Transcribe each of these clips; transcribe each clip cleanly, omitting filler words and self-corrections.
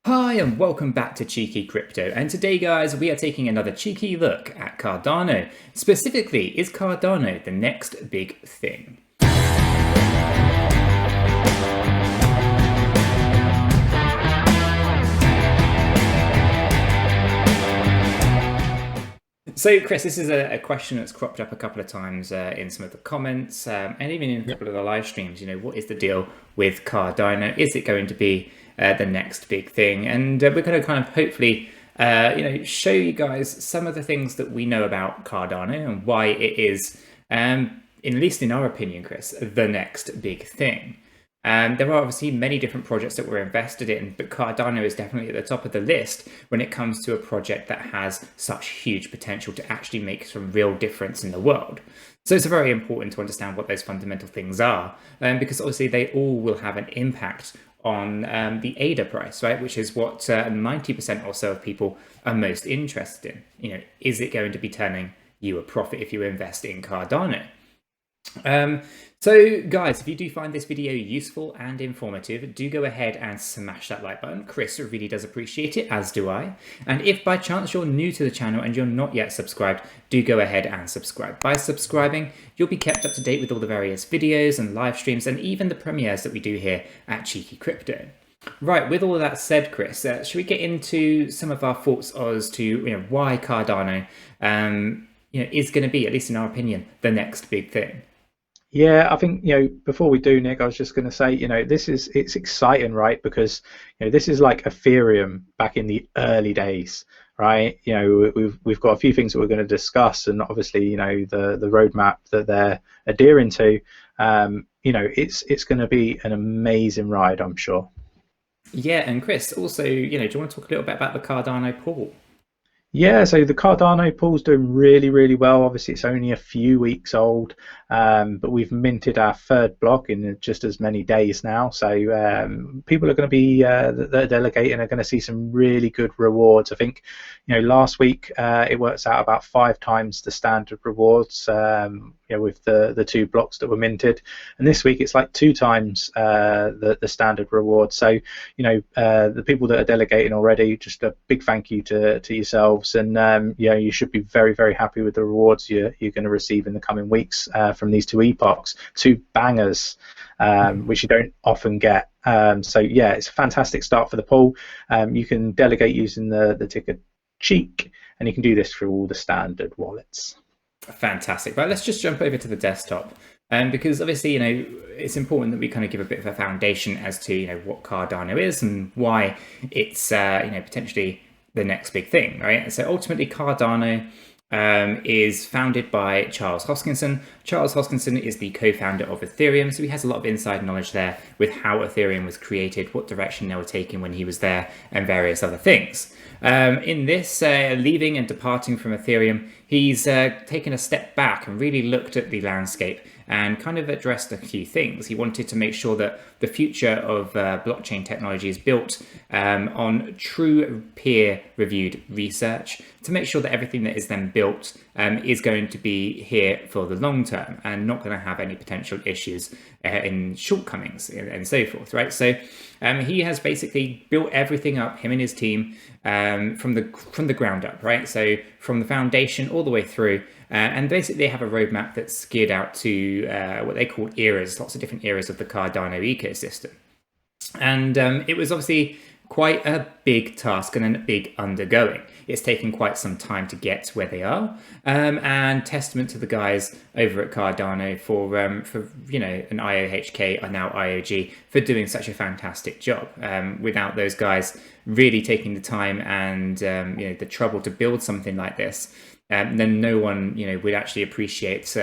Hi and welcome back to Cheeky Crypto, and today guys we are taking another cheeky look at Cardano. Specifically, is Cardano the next big thing? So Chris, this is a question that's cropped up a couple of times in some of the comments and even in a couple of the live streams. What is the deal with Cardano? Is it going to be the next big thing? And we're going to kind of hopefully show you guys some of the things that we know about Cardano and why it is, at least in our opinion, Chris, the next big thing. There are obviously many different projects that we're invested in, but Cardano is definitely at the top of the list when it comes to a project that has such huge potential to actually make some real difference in the world. So it's very important to understand what those fundamental things are, because obviously they all will have an impact on the ADA price, right? Which is what 90% or so of people are most interested in. Is it going to be turning you a profit if you invest in Cardano? So guys, if you do find this video useful and informative, do go ahead and smash that like button. Chris really does appreciate it, as do I. And if by chance you're new to the channel and you're not yet subscribed, do go ahead and subscribe. By subscribing, you'll be kept up to date with all the various videos and live streams and even the premieres that we do here at Cheeky Crypto. Right, with all of that said, Chris, should we get into some of our thoughts as to why Cardano is going to be, at least in our opinion, the next big thing? Yeah, I think, before we do, Nick, I was just going to say, it's exciting, right? Because, this is like Ethereum back in the early days, right? We've got a few things that we're going to discuss, and obviously, the roadmap that they're adhering to, it's going to be an amazing ride, I'm sure. Yeah, and Chris, also, do you want to talk a little bit about the Cardano pool? Yeah, so the Cardano pool's doing really, really well. Obviously, it's only a few weeks old, but we've minted our third block in just as many days now. So people are going to be that are delegating are going to see some really good rewards. I think, last week it works out about 5 times the standard rewards. With the 2 blocks that were minted, and this week it's like 2 times the standard reward. So the people that are delegating already, just a big thank you to yourselves, and you should be very, very happy with the rewards you're going to receive in the coming weeks from these 2 epochs, 2 bangers, which you don't often get. So yeah, it's a fantastic start for the pool. You can delegate using the ticker Cheek, and you can do this through all the standard wallets. Fantastic. Right, let's just jump over to the desktop, because obviously, it's important that we kind of give a bit of a foundation as to what Cardano is and why it's potentially the next big thing, right? And so ultimately, Cardano is founded by Charles Hoskinson. Charles Hoskinson is the co-founder of Ethereum, so he has a lot of inside knowledge there with how Ethereum was created, what direction they were taking when he was there, and various other things. In this leaving and departing from Ethereum, he's taken a step back and really looked at the landscape and kind of addressed a few things. He wanted to make sure that the future of blockchain technology is built on true peer-reviewed research to make sure that everything that is then built is going to be here for the long term and not going to have any potential issues in shortcomings and so forth, right? So he has basically built everything up, him and his team, from the ground up, right? So from the foundation all the way through, and basically they have a roadmap that's geared out to what they call eras, lots of different eras of the Cardano ecosystem. And it was obviously quite a big task and a big undergoing. It's taken quite some time to get where they are, and testament to the guys over at Cardano for an IOHK and now IOG for doing such a fantastic job. Without those guys really taking the time and the trouble to build something like this, then no one would actually appreciate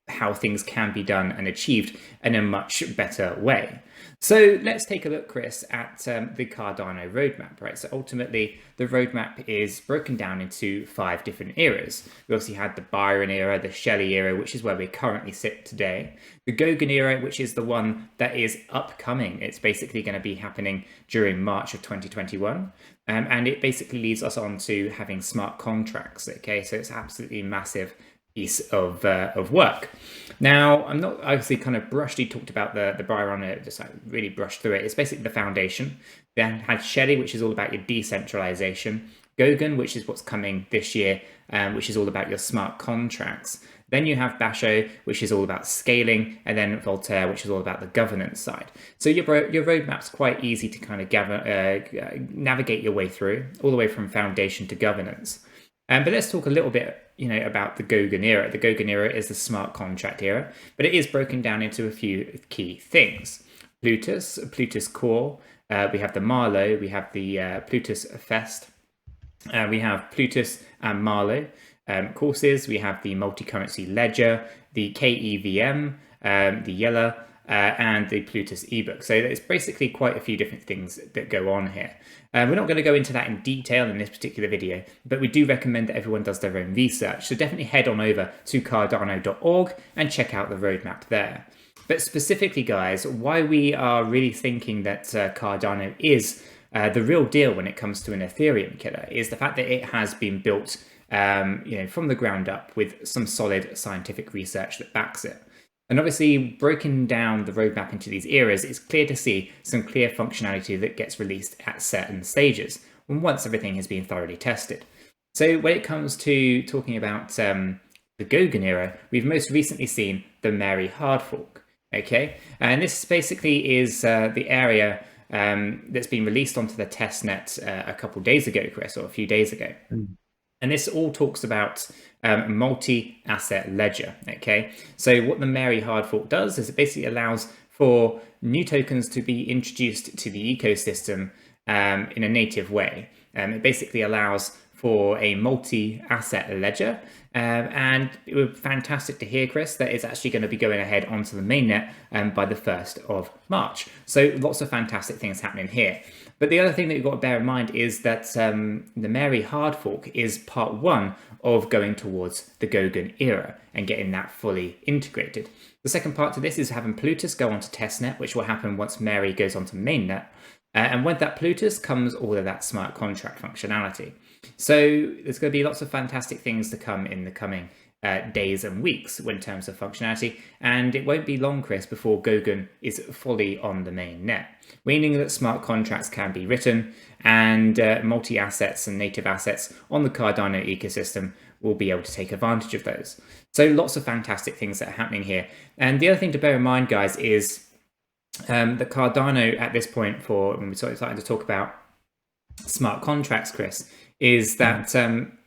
how things can be done and achieved in a much better way. So let's take a look, Chris, at the Cardano roadmap, right? So ultimately, the roadmap is broken down into 5 different eras. We obviously had the Byron era, the Shelley era, which is where we currently sit today, the Goguen era, which is the one that is upcoming. It's basically going to be happening during March of 2021. And it basically leads us on to having smart contracts, okay? So it's absolutely massive piece of work. Now, I'm not obviously kind of brushly talked about the Byron, just like really brushed through it. It's basically the foundation. Then had 𝗕𝗘𝗪, which is all about your decentralization. 𝗗𝗘𝗀, which is what's coming this year, which is all about your smart contracts. Then you have 𝗕𝗀𝗪, which is all about scaling, and then 𝗕𝗘𝗪, which is all about the governance side. So your roadmap's quite easy to kind of navigate your way through, all the way from foundation to governance. But let's talk a little bit, about the 𝗗𝗘𝗪 era. The 𝗗𝗘𝗪 era is the smart contract era, but it is broken down into a few key things. Plutus core, we have the Marlow, we have the Plutus Fest, we have Plutus and Marlow courses, we have the multi-currency ledger, the 𝗕𝗪𝗪𝗀, the 𝗕𝗢𝗪, and the Plutus ebook. So there's basically quite a few different things that go on here. We're not going to go into that in detail in this particular video, but we do recommend that everyone does their own research. So definitely head on over to Cardano.org and check out the roadmap there. But specifically, guys, why we are really thinking that Cardano is the real deal when it comes to an Ethereum killer is the fact that it has been built from the ground up with some solid scientific research that backs it. And obviously, breaking down the roadmap into these eras, it's clear to see some clear functionality that gets released at certain stages, once everything has been thoroughly tested. So when it comes to talking about the 𝗗𝗘𝗪 era, we've most recently seen the Mary hard fork. Okay, and this basically is the area that's been released onto the testnet a couple of days ago, Chris, or a few days ago. And this all talks about multi-asset ledger, okay? So what the Mary hard fork does is it basically allows for new tokens to be introduced to the ecosystem in a native way. It basically allows for a multi-asset ledger, and it was fantastic to hear, Chris, that it's actually going to be going ahead onto the mainnet by the 1st of March. So lots of fantastic things happening here. But the other thing that you've got to bear in mind is that the Mary hard fork is part one of going towards the 𝗗𝗘𝗪 era and getting that fully integrated. The second part to this is having Plutus go onto testnet, which will happen once Mary goes onto mainnet. And with that Plutus comes all of that smart contract functionality. So there's going to be lots of fantastic things to come in the coming days and weeks in terms of functionality, and it won't be long, Chris, before 𝗗𝗘𝗪 is fully on the main net, meaning that smart contracts can be written and multi-assets and native assets on the Cardano ecosystem will be able to take advantage of those. So lots of fantastic things that are happening here. And the other thing to bear in mind, guys, is that Cardano at this point, for when we started to talk about smart contracts, Chris, is that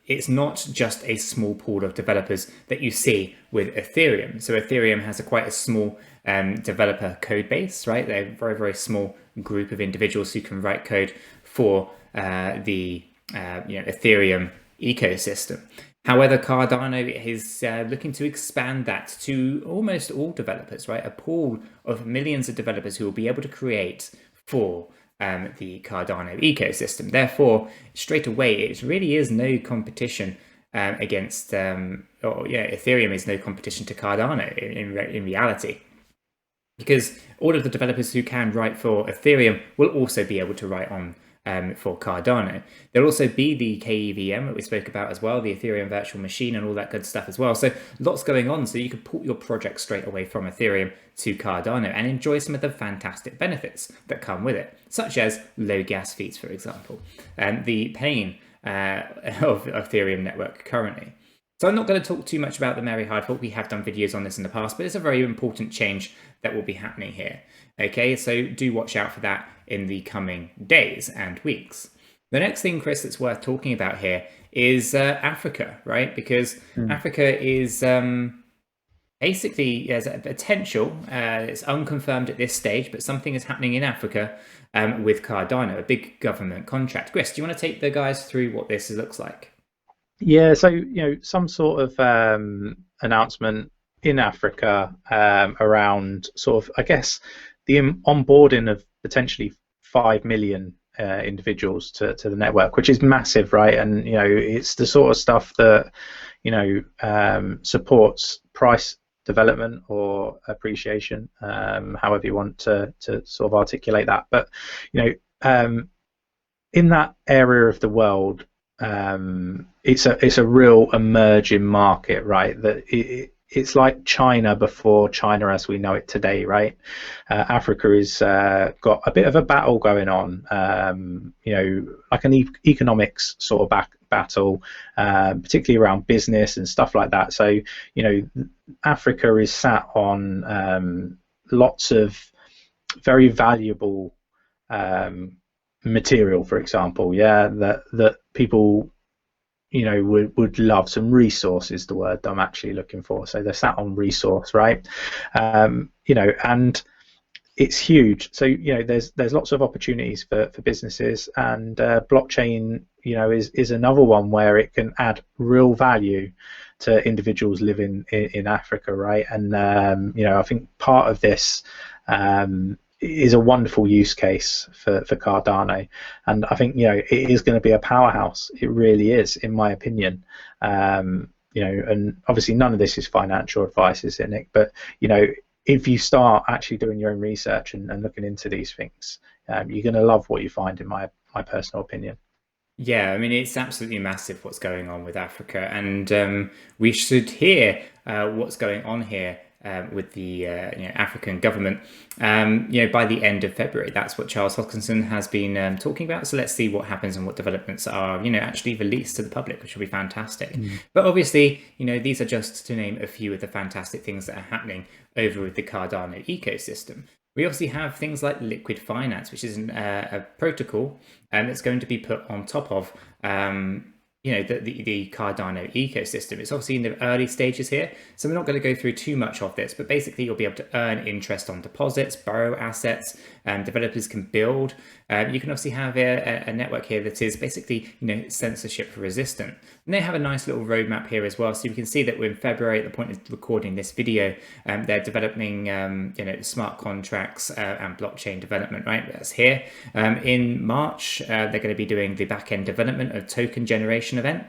it's not just a small pool of developers that you see with Ethereum. So Ethereum has quite a small developer code base, right? They're a very, very small group of individuals who can write code for the Ethereum ecosystem. However, Cardano is looking to expand that to almost all developers, right? A pool of millions of developers who will be able to create for the Cardano ecosystem. Therefore, straight away, it really is no competition against, Ethereum is no competition to Cardano in reality. Because all of the developers who can write for Ethereum will also be able to write on for Cardano. There'll also be the 𝗕𝗪𝗪𝗀 that we spoke about as well, the Ethereum virtual machine and all that good stuff as well. So lots going on. So you can port your project straight away from Ethereum to Cardano and enjoy some of the fantastic benefits that come with it, such as low gas fees, for example, and the pain of Ethereum network currently. So I'm not going to talk too much about the Mary hard fork. We have done videos on this in the past, but it's a very important change that will be happening here. Okay, so do watch out for that in the coming days and weeks. The next thing, Chris, that's worth talking about here is Africa, right? Because Africa is basically, there's a potential, it's unconfirmed at this stage, but something is happening in Africa with Cardano, a big government contract. Chris, do you want to take the guys through what this looks like? Yeah, so some sort of announcement in Africa around sort of, I guess, the onboarding of potentially 5 million individuals to the network, which is massive, right? And it's the sort of stuff that supports price development or appreciation, however you want to sort of articulate that. But in that area of the world, it's a real emerging market, right? That it's like China before China as we know it today, right? Africa is got a bit of a battle going on, like an economics sort of battle, particularly around business and stuff like that. So, Africa is sat on lots of very valuable material, for example, that people would love. Some resource is the word I'm actually looking for. So they're sat on resource, right? And it's huge. So there's lots of opportunities for businesses, and blockchain is another one where it can add real value to individuals living in Africa, right? And I think part of this is a wonderful use case for Cardano, and I think it is going to be a powerhouse. It really is, in my opinion. And obviously none of this is financial advice, is it, Nick? But if you start actually doing your own research and looking into these things, you're going to love what you find, in my personal opinion. Yeah, I mean, it's absolutely massive what's going on with Africa, and we should hear what's going on here with the African government by the end of February. That's what Charles Hoskinson has been talking about. So let's see what happens and what developments are actually released to the public, which will be fantastic. But obviously, these are just to name a few of the fantastic things that are happening over with the Cardano ecosystem. We obviously have things like liquid finance, which is a protocol that's going to be put on top of the Cardano ecosystem. It's obviously in the early stages here, so we're not going to go through too much of this, but basically you'll be able to earn interest on deposits, borrow assets, developers can build. You can obviously have a network here that is basically censorship resistant. And they have a nice little roadmap here as well, so you can see that we're in February at the point of recording this video. They're developing smart contracts and blockchain development, right? That's here. In March, they're going to be doing the back-end development of token generation event.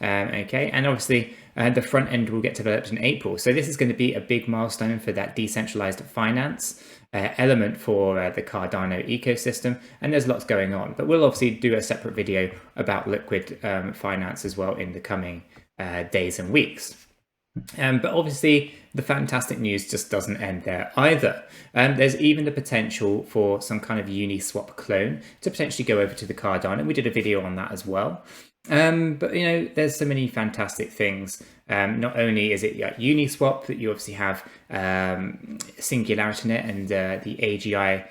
Okay, and obviously the front end will get developed in April. So this is going to be a big milestone for that decentralized finance element for the Cardano ecosystem, and there's lots going on. But we'll obviously do a separate video about liquid finance as well in the coming days and weeks. But obviously the fantastic news just doesn't end there either. There's even the potential for some kind of Uniswap clone to potentially go over to the Cardano. We did a video on that as well. But there's so many fantastic things. Not only is it Uniswap, but you obviously have 𝗕𝗘𝗪𝗔𝗥𝗘 and the AGI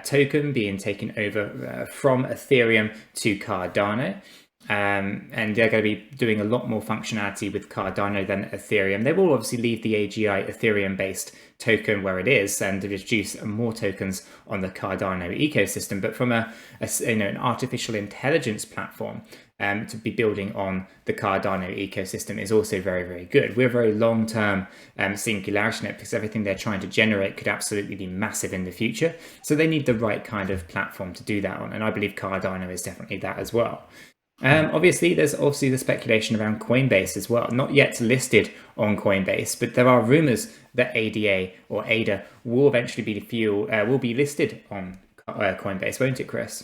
token being taken over from Ethereum to Cardano. And they're going to be doing a lot more functionality with Cardano than Ethereum. They will obviously leave the AGI Ethereum-based token where it is and introduce more tokens on the Cardano ecosystem. But from an artificial intelligence platform, to be building on the Cardano ecosystem is also very, very good. We're very long-term 𝗕𝗘𝗪𝗔𝗥𝗘 because everything they're trying to generate could absolutely be massive in the future. So they need the right kind of platform to do that on, and I believe Cardano is definitely that as well. Obviously, there's the speculation around Coinbase as well. Not yet listed on Coinbase, but there are rumors that ADA or ADA will eventually be listed on Coinbase, won't it, Chris?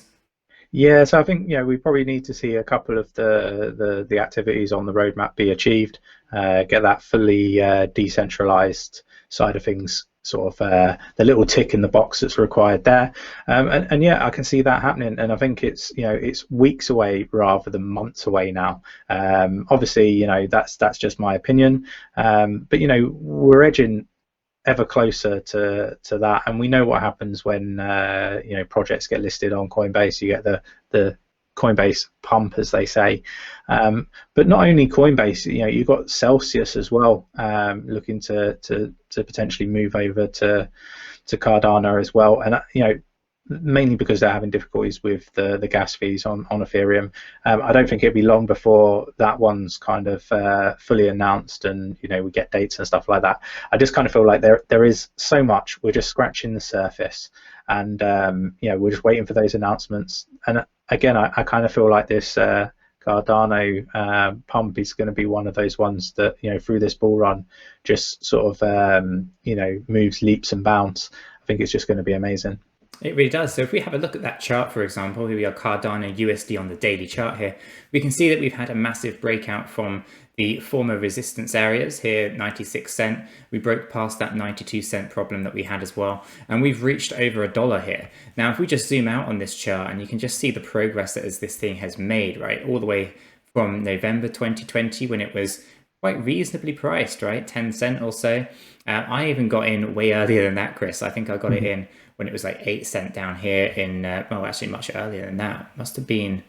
Yeah, so I think we probably need to see a couple of the activities on the roadmap be achieved, get that fully decentralized side of things, sort of the little tick in the box that's required there, and yeah, I can see that happening, and I think it's it's weeks away rather than months away now. Obviously, that's just my opinion, but we're edging ever closer to that, and we know what happens when projects get listed on Coinbase. You get the Coinbase pump, as they say, but not only Coinbase, you've got Celsius as well, looking to potentially move over to Cardano as well, and mainly because they're having difficulties with the gas fees on Ethereum. I don't think it'll be long before that one's kind of fully announced, and we get dates and stuff like that. I just kind of feel like there is so much. We're just scratching the surface, and we're just waiting for those announcements. And again, I kind of feel like this Cardano pump is going to be one of those ones that through this bull run just sort of moves leaps and bounds. I think it's just going to be amazing. It really does. So if we have a look at that chart, for example, here we are, Cardano USD on the daily chart here, we can see that we've had a massive breakout from the former resistance areas here, 96 cent. We broke past that 92 cent problem that we had as well, and we've reached over $1 here. Now, if we just zoom out on this chart, and you can just see the progress that this thing has made, right, all the way from November 2020 when it was quite reasonably priced, right, 10 cent or so. I even got in way earlier than that, Chris. I think I got it in when it was like 8 cent down here in, well, actually much earlier than that. Must have been,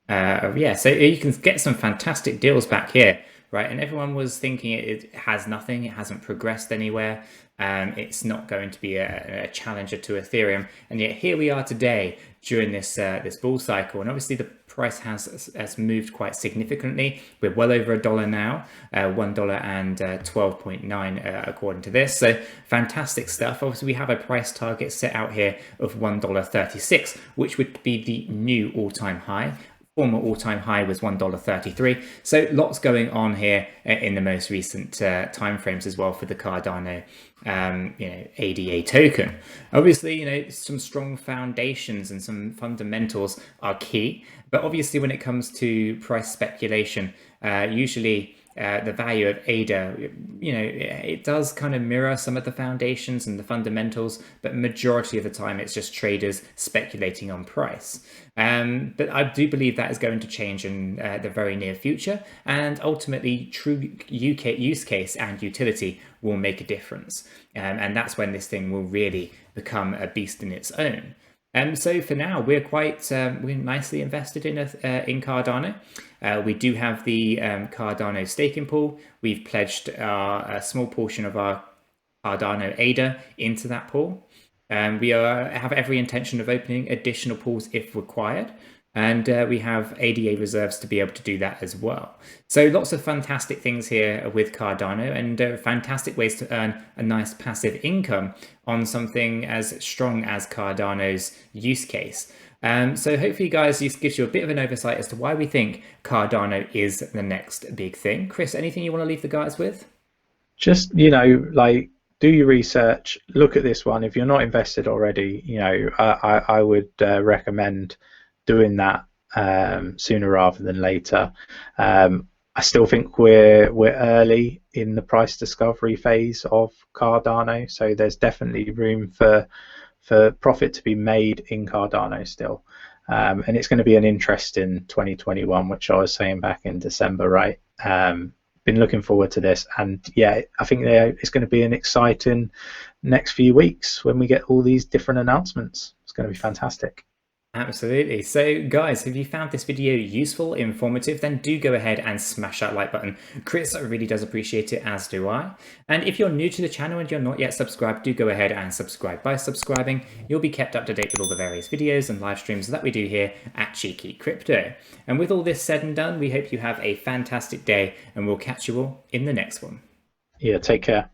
yeah, so you can get some fantastic deals back here, right? And everyone was thinking it has nothing, it hasn't progressed anywhere. It's not going to be a challenger to Ethereum. And yet here we are today during this this bull cycle. And obviously the price has moved quite significantly. We're well over $1 now, $1.12.9 according to this. So fantastic stuff. Obviously we have a price target set out here of $1.36, which would be the new all-time high. Former all-time high was $1.33. So lots going on here in the most recent timeframes as well for the Cardano ADA token. Obviously, some strong foundations and some fundamentals are key. But obviously, when it comes to price speculation, usually the value of ADA, it does kind of mirror some of the foundations and the fundamentals, but majority of the time it's just traders speculating on price. But I do believe that is going to change in the very near future, and ultimately true UK use case and utility will make a difference. And that's when this thing will really become a beast in its own. So for now, we're we're nicely invested in Cardano. We do have the Cardano staking pool. We've pledged a small portion of our Cardano ADA into that pool. We have every intention of opening additional pools if required. And we have ADA reserves to be able to do that as well. So lots of fantastic things here with Cardano, and fantastic ways to earn a nice passive income on something as strong as Cardano's use case. So hopefully, guys, this gives you a bit of an oversight as to why we think Cardano is the next big thing. Chris, anything you want to leave the guys with? Just, like, do your research, look at this one. If you're not invested already, I would recommend doing that sooner rather than later. I still think we're early in the price discovery phase of Cardano, so there's definitely room for profit to be made in Cardano still. And it's going to be an interesting 2021, which I was saying back in December, right? Been looking forward to this, and yeah, I think it's going to be an exciting next few weeks when we get all these different announcements. It's going to be fantastic. Absolutely. So guys, if you found this video useful, informative, then do go ahead and smash that like button. Chris really does appreciate it, as do I. And if you're new to the channel and you're not yet subscribed, do go ahead and subscribe. By subscribing, you'll be kept up to date with all the various videos and live streams that we do here at Cheeky Crypto. And with all this said and done, we hope you have a fantastic day, and we'll catch you all in the next one. Yeah, take care.